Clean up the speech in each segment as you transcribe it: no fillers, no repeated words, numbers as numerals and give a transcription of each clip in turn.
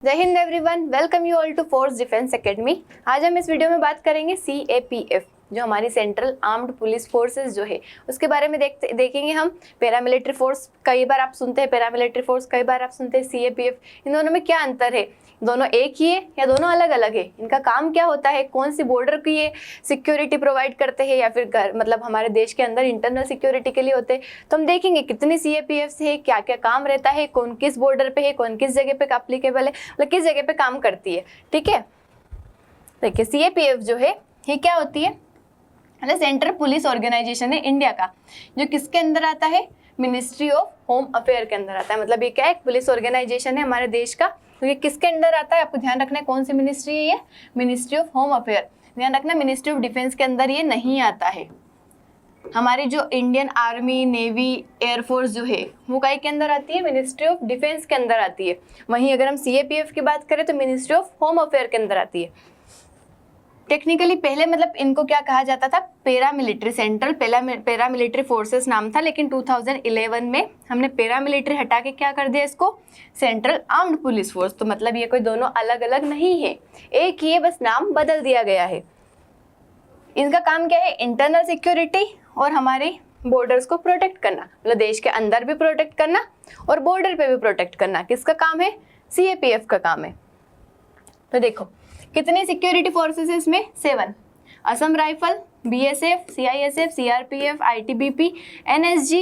जय हिंद everyone, welcome you all to force defence academy. आज हम इस वीडियो में बात करेंगे CAPF जो हमारी सेंट्रल आर्म्ड पुलिस फोर्सेस जो है उसके बारे में देखेंगे हम। पैरामिलिट्री फोर्स कई बार आप सुनते हैं, पैरामिलिट्री फोर्स कई बार आप सुनते हैं CAPF। इन दोनों में क्या अंतर है? दोनों एक ही है या दोनों अलग अलग है? इनका काम क्या होता है? कौन सी बॉर्डर की ये सिक्योरिटी प्रोवाइड करते हैं या फिर मतलब हमारे देश के अंदर इंटरनल सिक्योरिटी के लिए होते हैं? तो हम देखेंगे कितनी CAPF है, क्या क्या काम रहता है, कौन किस बॉर्डर पे है, कौन किस जगह पे एप्लीकेबल है, मतलब किस जगह पे काम करती है। ठीक है, देखिए CAPF जो है ये क्या होती है? मतलब सेंट्रल पुलिस ऑर्गेनाइजेशन है इंडिया का, जो किसके अंदर आता है? मिनिस्ट्री ऑफ होम अफेयर के अंदर आता है। मतलब ये क्या है? पुलिस ऑर्गेनाइजेशन है हमारे देश का, तो ये किसके अंदर आता है? आपको ध्यान रखना है कौन सी मिनिस्ट्री है ये? Ministry of home affair. ध्यान रखना, मिनिस्ट्री ऑफ डिफेंस के अंदर ये नहीं आता है। हमारी जो इंडियन आर्मी, नेवी, एयरफोर्स जो है वो कई के अंदर आती है? मिनिस्ट्री ऑफ डिफेंस के अंदर आती है। वहीं अगर हम CAPF की बात करें तो मिनिस्ट्री ऑफ होम अफेयर के अंदर आती है। टेक्निकली पहले मतलब इनको क्या कहा जाता था? पैरामिलिट्री, सेंट्रल पैरामिलिट्री फोर्सेस नाम था, लेकिन 2011 में हमने पैरामिलिट्री हटा के क्या कर दिया इसको? Central armed police force. तो मतलब ये कोई दोनों अलग अलग नहीं है, एक ही है, बस नाम बदल दिया गया है। इनका काम क्या है? इंटरनल सिक्योरिटी और हमारे बॉर्डर्स को प्रोटेक्ट करना, मतलब देश के अंदर भी प्रोटेक्ट करना और बॉर्डर पे भी प्रोटेक्ट करना। किसका काम है? CAPF का काम है। तो देखो कितनी सिक्योरिटी फोर्सेस है इसमें? 7। Assam rifle, BSF, CISF, CRPF, ITBP, NSG,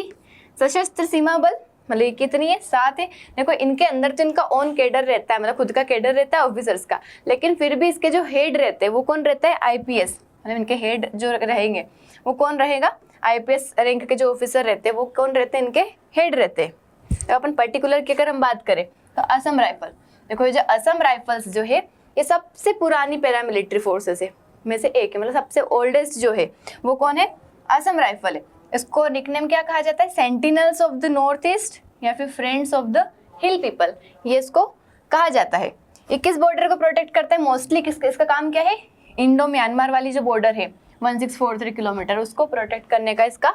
सशस्त्र सीमा बल, मतलब ये कितनी है? 7 है। देखो इनके अंदर तो इनका ओन कैडर रहता है, मतलब खुद का कैडर रहता है ऑफिसर्स का, लेकिन फिर भी इसके जो हेड रहते हैं वो कौन रहता है? IPS। मतलब इनके हेड जो रहेंगे वो कौन रहेगा? IPS रैंक के जो ऑफिसर रहते हैं वो कौन रहते हैं? इनके हेड रहते हैं। तो अपन पर्टिकुलर की अगर हम बात करें तो असम राइफल, देखो ये जो असम राइफल्स जो है ये सबसे पुरानी पैरामिलिट्री फोर्सेस है में से एक है, मतलब सबसे ओल्डेस्ट जो है वो कौन है? असम राइफल है। इसको निकनेम क्या कहा जाता है? Sentinels of the north east या फिर friends of the hill people, ये इसको कहा जाता है। ये किस बॉर्डर को प्रोटेक्ट करता है मोस्टली? इसका काम क्या है? इंडो म्यांमार वाली जो बॉर्डर है 1643 किलोमीटर, उसको प्रोटेक्ट करने का इसका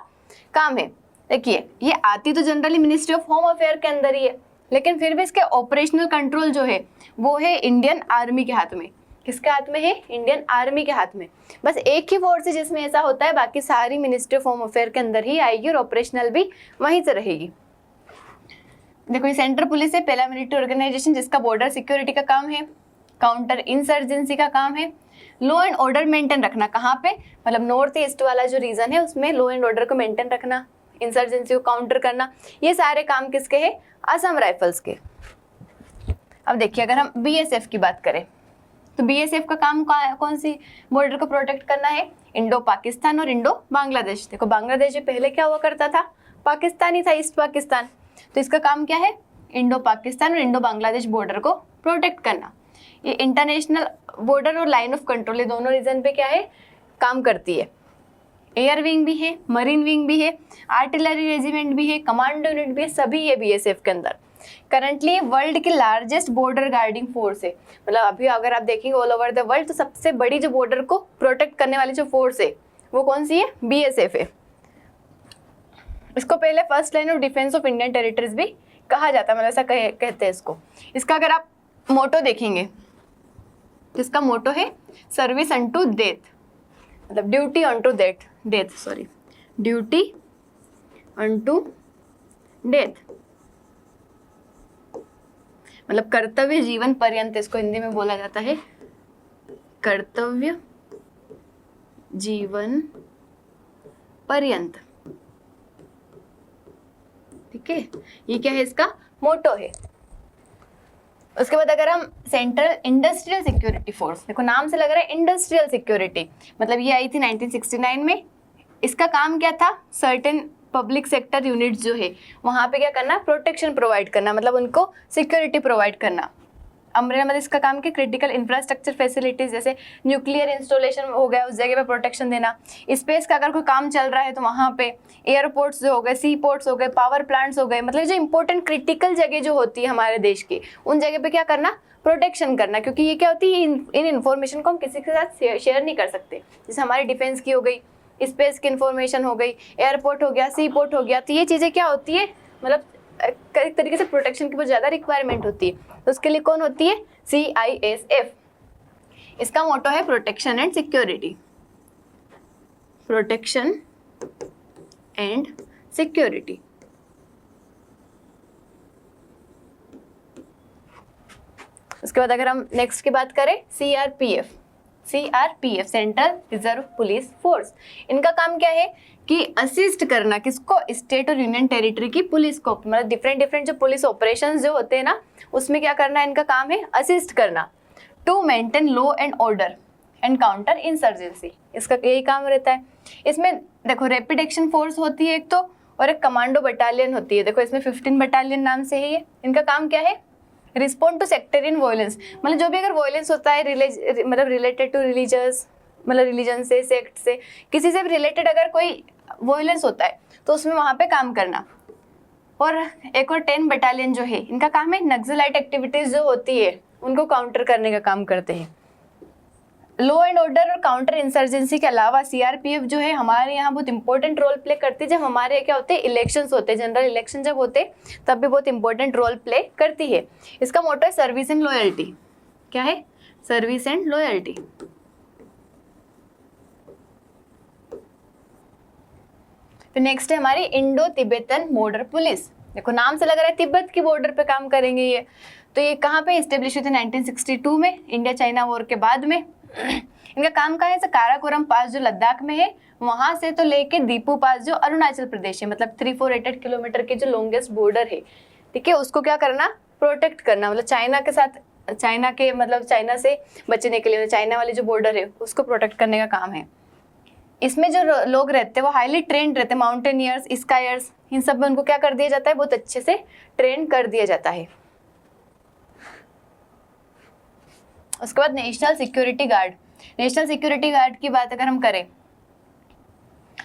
काम है। देखिए ये आती तो generally ministry of home affair के अंदर ही है, लेकिन फिर भी इसके ऑपरेशनल कंट्रोल जो है वो है इंडियन आर्मी के हाथ में। किसके हाथ में है? इंडियन आर्मी के हाथ में। बस एक ही फोर्स है जिसमें ऐसा होता है, बाकी सारी मिनिस्ट्री ऑफ होम अफेयर के अंदर ही आएगी और ऑपरेशनल भी वहीं से रहेगी। देखो ये सेंट्रल पुलिस है, पैरामिलिट्री ऑर्गेनाइजेशन, जिसका बॉर्डर सिक्योरिटी का काम है, काउंटर इंसर्जेंसी का काम है, लॉ एंड ऑर्डर मेंटेन रखना। कहाँ पे? मतलब नॉर्थ ईस्ट वाला जो रीजन है उसमें लॉ एंड ऑर्डर को मेंटेन रखना, इंसर्जेंसी को काउंटर करना, ये सारे काम किसके हैं? असम राइफल्स के। अब देखिए अगर हम BSF की बात करें तो BSF का काम कौन सी बॉर्डर को प्रोटेक्ट करना है? इंडो पाकिस्तान और इंडो बांग्लादेश। देखो बांग्लादेश पहले क्या हुआ करता था? पाकिस्तान ही था, ईस्ट पाकिस्तान। तो इसका काम क्या है? इंडो पाकिस्तान और इंडो बांग्लादेश बॉर्डर को प्रोटेक्ट करना। ये इंटरनेशनल बॉर्डर और लाइन ऑफ कंट्रोल, ये दोनों रीजन पे क्या है? काम करती है। एयर विंग भी है, मरीन विंग भी है, आर्टिलरी रेजिमेंट भी है, कमांडो यूनिट भी है, सभी ये BSF के अंदर। करंटली वर्ल्ड की लार्जेस्ट बॉर्डर गार्डिंग फोर्स है। मतलब अभी अगर आप देखेंगे ऑल ओवर द वर्ल्ड तो सबसे बड़ी जो बॉर्डर को प्रोटेक्ट करने वाली जो फोर्स है वो कौन सी है? BSF है। इसको पहले first line of defence of Indian territories भी कहा जाता है, मतलब ऐसा कहते हैं इसको। इसका अगर आप मोटो देखेंगे, इसका मोटो है सर्विस अनटू डेथ, मतलब duty unto death, sorry, duty unto death, मतलब कर्तव्य जीवन पर्यंत, इसको हिंदी में बोला जाता है कर्तव्य जीवन पर्यंत। ठीक है, ये क्या है? इसका मोटो है। उसके बाद अगर हम सेंट्रल इंडस्ट्रियल सिक्योरिटी फोर्स, देखो नाम से लग रहा है इंडस्ट्रियल सिक्योरिटी, मतलब ये आई थी 1969 में। इसका काम क्या था? सर्टेन पब्लिक सेक्टर यूनिट्स जो है वहाँ पे क्या करना? प्रोटेक्शन प्रोवाइड करना, मतलब उनको सिक्योरिटी प्रोवाइड करना। अम्ब्रेला मतलब इसका काम क्या? क्रिटिकल इंफ्रास्ट्रक्चर फैसिलिटीज, जैसे न्यूक्लियर इंस्टॉलेशन हो गया उस जगह पे प्रोटेक्शन देना। स्पेस का अगर कोई काम चल रहा है तो वहाँ पे एयरपोर्ट्स जो हो गए, सी पोर्ट्स हो गए, पावर प्लांट्स हो गए, मतलब जो इंपॉर्टेंट क्रिटिकल जगह जो होती है हमारे देश की, उन जगह पे क्या करना? प्रोटेक्शन करना। क्योंकि ये क्या होती है? इन इन्फॉर्मेशन को हम किसी के साथ शेयर नहीं कर सकते। जैसे हमारी डिफेंस की हो गई, स्पेस की इन्फॉर्मेशन हो गई, एयरपोर्ट हो गया, सी पोर्ट हो गया, तो ये चीज़ें क्या होती है? मतलब एक तरीके से प्रोटेक्शन की बहुत ज़्यादा रिक्वायरमेंट होती है। तो उसके लिए कौन होती है? CISF। इसका मोटो है protection and security, protection and security. उसके बाद अगर हम नेक्स्ट की बात करें, CRPF, central reserve police force. इनका काम क्या है कि असिस्ट करना किसको, स्टेट और यूनियन टेरिटरी की पुलिस को, मतलब डिफरेंट डिफरेंट जो पुलिस ऑपरेशंस जो होते हैं ना, उसमें क्या करना है, इनका काम है असिस्ट करना, to maintain law and order and counter insurgency. इसका यही काम रहता है। इसमें देखो रैपिड एक्शन फोर्स होती है एक तो, और एक कमांडो बटालियन होती है। देखो इसमें 15 बटालियन नाम से है ये। इनका काम क्या है, रिस्पॉन्ड टू सेक्टेरियन वायलेंस, मतलब जो भी अगर वायलेंस होता है मतलब रिलेटेड टू रिलीजियस, मतलब रिलीजन से, सेक्ट से, किसी से भी रिलेटेड अगर कोई वायलेंस होता है तो उसमें वहाँ पे काम करना। और एक और 10 बटालियन जो है, इनका काम है नक्सलाइट एक्टिविटीज जो होती है उनको काउंटर करने का काम करते हैं। लॉ एंड ऑर्डर और काउंटर इंसर्जेंसी के अलावा CRPF जो है हमारे यहाँ बहुत इंपॉर्टेंट रोल प्ले करती है। जब हमारे क्या होते हैं, इलेक्शंस होते हैं, जनरल इलेक्शन जब होते हैं तब भी बहुत इंपॉर्टेंट रोल प्ले करती है। इसका मोटो है सर्विस एंड लॉयल्टी। क्या है, सर्विस एंड लॉयल्टी। फिर नेक्स्ट है हमारी इंडो तिब्बतन बॉर्डर पुलिस। देखो नाम से लग रहा है तिब्बत की बॉर्डर पे काम करेंगे ये। तो ये कहाँ पे इस्टेब्लिश हुई थी, 1962 में, इंडिया चाइना वॉर के बाद में। इनका काम कहाँ है, काराकोरम पास जो लद्दाख में है, वहां से तो लेके दीपू पास जो अरुणाचल प्रदेश है, मतलब 3488 किलोमीटर के जो लॉन्गेस्ट बॉर्डर है, ठीक है, उसको क्या करना, प्रोटेक्ट करना, मतलब चाइना के साथ, चाइना के मतलब चाइना से बचने के लिए, चाइना वाली जो बॉर्डर है उसको प्रोटेक्ट करने का काम है। इसमें जो लोग रहते हैं वो हाईली ट्रेंड रहते हैं, माउंटेनियर्स, स्कायर्स, इन सब में उनको क्या कर दिया जाता है, बहुत अच्छे से ट्रेन कर दिया जाता है। उसके बाद national security guard. National security guard की बात अगर हम करें,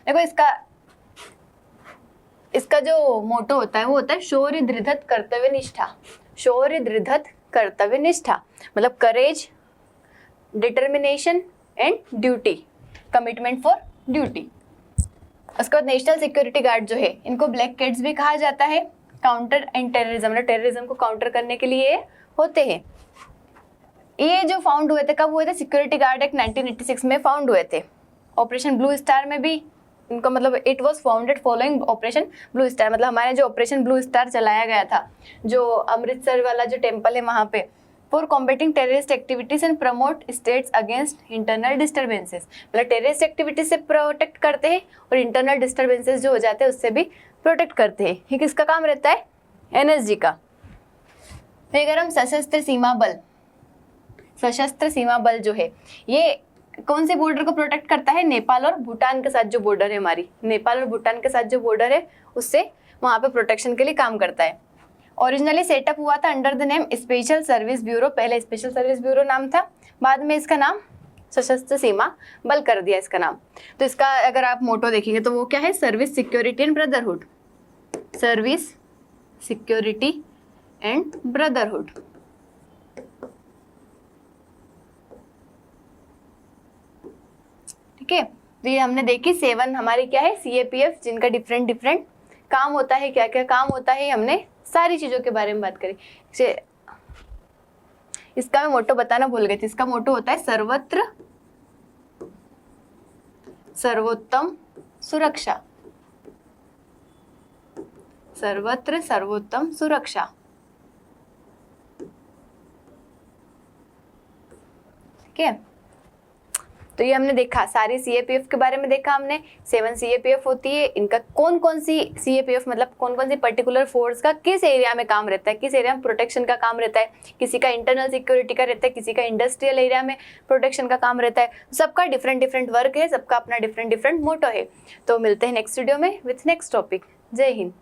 देखो इसका जो मोटो होता है वो होता है शौर्य, धृढ़त, कर्तव्य निष्ठा। शौर्य, धृढ़त, कर्तव्य निष्ठा, मतलब courage, determination and duty, commitment for duty. उसके बाद नेशनल सिक्योरिटी गार्ड जो है, इनको ब्लैक कैट्स भी कहा जाता है। काउंटर एंड टेररिज्म, मतलब टेररिज्म को काउंटर करने के लिए होते हैं। ये जो फाउंड हुए थे, कब हुए थे, सिक्योरिटी गार्ड एक्ट 1986 में फाउंड हुए थे। ऑपरेशन ब्लू स्टार में भी इनका मतलब it was founded following operation blue star, मतलब हमारे जो ऑपरेशन ब्लू स्टार चलाया गया था, जो अमृतसर वाला जो टेम्पल है वहाँ पे, for combating terrorist activities and promote states against internal disturbances, मतलब टेररिस्ट एक्टिविटीज से प्रोटेक्ट करते हैं और इंटरनल डिस्टर्बेंसेस जो हो जाते हैं उससे भी प्रोटेक्ट करते हैं। ये किसका काम रहता है, NSG का। फिर अगर हम सशस्त्र सीमा बल, सशस्त्र सीमा बल जो है ये कौन से बॉर्डर को प्रोटेक्ट करता है, नेपाल और भूटान के साथ जो बॉर्डर है हमारी, नेपाल और भूटान के साथ जो बॉर्डर है उससे वहाँ पे प्रोटेक्शन के लिए काम करता है। ओरिजिनली सेटअप हुआ था under the name special service bureau, पहले स्पेशल सर्विस ब्यूरो नाम था, बाद में इसका नाम सशस्त्र सीमा बल कर दिया इसका नाम। तो इसका अगर आप मोटो देखेंगे तो वो क्या है, service, security and brotherhood. Service, security and brotherhood. ठीक है, तो ये हमने देखी 7 हमारी क्या है, CAPF, जिनका डिफरेंट डिफरेंट काम होता है, क्या क्या काम होता है, हमने सारी चीजों के बारे में बात करी। इसका मैं मोटो बताना भूल गई थी। इसका मोटो होता है सर्वत्र सर्वोत्तम सुरक्षा। सर्वत्र सर्वोत्तम सुरक्षा। ठीक है, तो ये हमने देखा, सारी CAPF के बारे में देखा हमने। 7 CAPF होती है, इनका कौन कौन सी CAPF मतलब कौन कौन सी पर्टिकुलर फोर्स का किस एरिया में काम रहता है, किस एरिया में प्रोटेक्शन का काम रहता है, किसी का इंटरनल सिक्योरिटी का रहता है, किसी का इंडस्ट्रियल एरिया में प्रोटेक्शन का काम रहता है। सबका डिफरेंट डिफरेंट वर्क है, सबका अपना डिफरेंट डिफरेंट मोटो है। तो मिलते हैं नेक्स्ट वीडियो में विथ नेक्स्ट टॉपिक। जय हिंद।